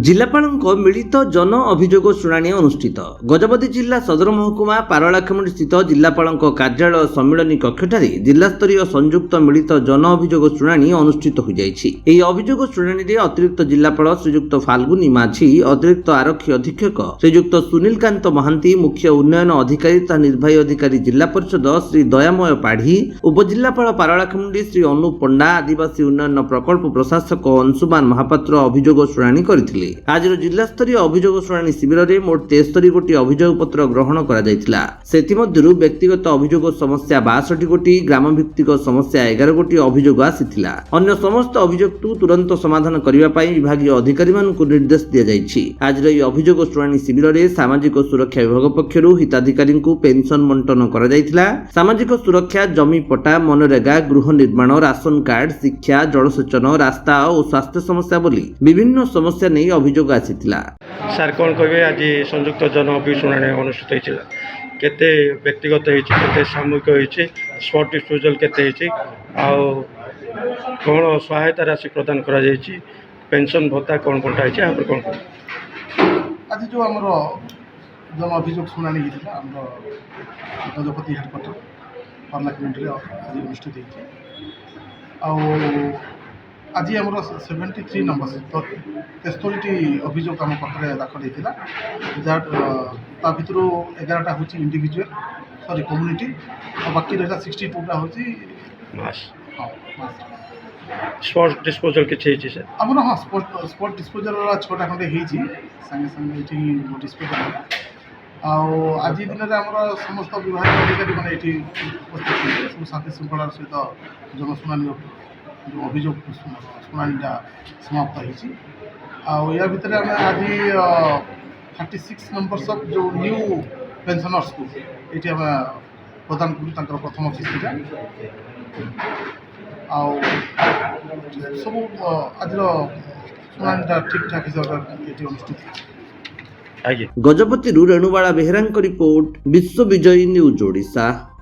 ଜିଲ୍ଲାପାଳଙ୍କ ମିଳିତ ଜନ ଅଭିଯୋଗ ଶୁଣାଣି ଅନୁଷ୍ଠିତ। ଗଜପତି ଜିଲ୍ଲା ସଦର ମହକୁମା ପାରଳାଖେମୁଣ୍ଡି ସ୍ଥିତ ଜିଲ୍ଲାପାଳଙ୍କ କାର୍ଯ୍ୟାଳୟ ସମ୍ମିଳନୀ କକ୍ଷଠାରେ ଜିଲ୍ଲାସ୍ତରୀୟ ସଂଯୁକ୍ତ ମିଳିତ ଜନ ଅଭିଯୋଗ ଶୁଣାଣି ଅନୁଷ୍ଠିତ ହୋଇଯାଇଛି। ଏହି ଅଭିଯୋଗ ଶୁଣାଣିରେ ଅତିରିକ୍ତ ଜିଲ୍ଲାପାଳ ଶ୍ରୀଯୁକ୍ତ ଫାଲ୍ଗୁନୀ ମାଝୀ, ଅତିରିକ୍ତ ଆରକ୍ଷୀ ଅଧୀକ୍ଷକ ଶ୍ରୀଯୁକ୍ତ ସୁନୀଲକାନ୍ତ ମହାନ୍ତି, ମୁଖ୍ୟ ଉନ୍ନୟନ ଅଧିକାରୀ ତଥା ନିର୍ବାହୀ ଅଧିକାରୀ ଜିଲ୍ଲା ପରିଷଦ ଶ୍ରୀ ଦୟାମୟ ପାଢ଼ୀ, ଉପଜିଲ୍ଲାପାଳ ପାରଳାଖେମୁଣ୍ଡି ଶ୍ରୀ ଅନୁପ ପଣ୍ଡା, ଆଦିବାସୀ ଉନ୍ନୟନ ପ୍ରକଳ୍ପ ପ୍ରଶାସକ ଅଂଶୁମାନ ମହାପାତ୍ର ଅଭିଯୋଗ ଶୁଣାଣି କରିଥିଲେ। ଆଜିର ଜିଲ୍ଲାସ୍ତରୀୟ ଅଭିଯୋଗ ଶୁଣାଣି ଶିବିରରେ ମୋଟ 73 ଗୋଟି ଅଭିଯୋଗ ପତ୍ର ଗ୍ରହଣ କରାଯାଇଥିଲା। ସେଥିମଧ୍ୟରୁ ବ୍ୟକ୍ତିଗତ ଅଭିଯୋଗ ସମସ୍ୟା 62 ଗୋଟି, ଗ୍ରାମ ଭିତ୍ତିକ ସମସ୍ୟା 11 ଗୋଟି ଅଭିଯୋଗ ଆସିଥିଲା। ଅନ୍ୟ ସମସ୍ତ ଅଭିଯୋଗକୁ ତୁରନ୍ତ ସମାଧାନ କରିବା ପାଇଁ ବିଭାଗୀୟ ଅଧିକାରୀମାନଙ୍କୁ ନିର୍ଦ୍ଦେଶ ଦିଆଯାଇଛି। ଆଜିର ଏହି ଅଭିଯୋଗ ଶୁଣାଣି ଶିବିରରେ ସାମାଜିକ ସୁରକ୍ଷା ବିଭାଗ ପକ୍ଷରୁ ହିତାଧିକାରୀଙ୍କୁ ପେନସନ ବଣ୍ଟନ କରାଯାଇଥିଲା। ସାମାଜିକ ସୁରକ୍ଷା, ଜମି ପଟ୍ଟା, ମନରେଗା, ଗୃହ ନିର୍ମାଣ, ରାସନ କାର୍ଡ, ଶିକ୍ଷା, ଜଳସେଚନ, ରାସ୍ତା ଓ ସ୍ୱାସ୍ଥ୍ୟ ସମସ୍ୟା ବୋଲି ବିଭିନ୍ନ ସମସ୍ୟା ନେଇ ଅଭିଯୋଗ ଆସିଥିଲା। ସାର୍ କ'ଣ କହିବେ, ଆଜି ସଂଯୁକ୍ତ ଜନ ଅଭିଯୋଗ ଶୁଣାଣି ଅନୁଷ୍ଠିତ ହୋଇଥିଲା। କେତେ ବ୍ୟକ୍ତିଗତ ହେଇଛି, କେତେ ସାମୂହିକ ହେଇଛି, ସ୍ପଟ୍ ଡିସ୍ପୋଜାଲ କେତେ ହେଇଛି, ଆଉ କ'ଣ ସହାୟତା ରାଶି ପ୍ରଦାନ କରାଯାଇଛି, ପେନସନ ଭତ୍ତା କ'ଣ କ'ଣଟା ହେଇଛି, ଏହା ଉପରେ କ'ଣ କହିବେ? ଆଜି ଯେଉଁ ଆମର ଜନ ଅଭିଯୋଗ ଶୁଣାଣି ହେଇଥିଲା ଆମର ଗଜପତି ହେଡ଼କ୍ୱାର୍ଟର ପାରଳାଖେମୁଣ୍ଡିରେ ଆଜି ଅନୁଷ୍ଠିତ ହେଇଛି। ଆଉ ଆଜି ଆମର 73 ନମ୍ବର 73ଟି ଅଭିଯୋଗ ଆମ ପାଖରେ ଦାଖଲ ହେଇଥିଲା। ଯାହା ତା ଭିତରୁ 11ଟା ହେଉଛି ଇଣ୍ଡିଭିଜୁଆଲ କମ୍ୟୁନିଟି, ଆଉ ବାକି ରହିଲା 62ଟା ହେଉଛି ମାସ୍। ହଁ ମାସ୍। ସ୍ପଟ୍ ଡିସ୍ପୋଜାଲ କିଛି ହେଇଛି ସାର୍? ଆମର ହଁ ସ୍ପଟ୍ ଡିସ୍ପୋଜାଲ 6ଟା ଖଣ୍ଡେ ହେଇଛି, ସାଙ୍ଗେ ସାଙ୍ଗେ ଏଠି ଡିସ୍ପୋଜାଲ ହେଲା। ଆଉ ଆଜି ଦିନରେ ଆମର ସମସ୍ତ ବିଭାଗୀୟ ଅଧିକାରୀମାନେ ଏଠି ଉପସ୍ଥିତ ଥିଲେ। ସବୁ ଶାନ୍ତି ଶୃଙ୍ଖଳାର ସହିତ ଜନଶୁଣାଣି ଯେଉଁ ଅଭିଯୋଗ ଶୁଣାଣିଟା ସମାପ୍ତ ହେଇଛି। ଆଉ ୟା ଭିତରେ ଆମେ ଆଜି 36 ନମ୍ବର୍ସ ଅଫ୍ ଯେଉଁ ନ୍ୟୁ ପେନ୍ସନର୍ସକୁ ଏଇଠି ଆମେ ପ୍ରଦାନ କରୁ ତାଙ୍କର ପ୍ରଥମ କିସ୍ତିଟା। ଆଉ ସବୁ ଆଜିର ଶୁଣାଣିଟା ଠିକ୍ଠାକ୍ ହିସାବରେ ଏଠି ଅନୁଷ୍ଠିତ ହେଇଛି। ଗଜପତିରୁ ରେଣୁବାଳା ବେହେରାଙ୍କ ରିପୋର୍ଟ, ବିଶ୍ୱ ବିଜୟୀ ନ୍ୟୁଜ୍ ଓଡ଼ିଶା।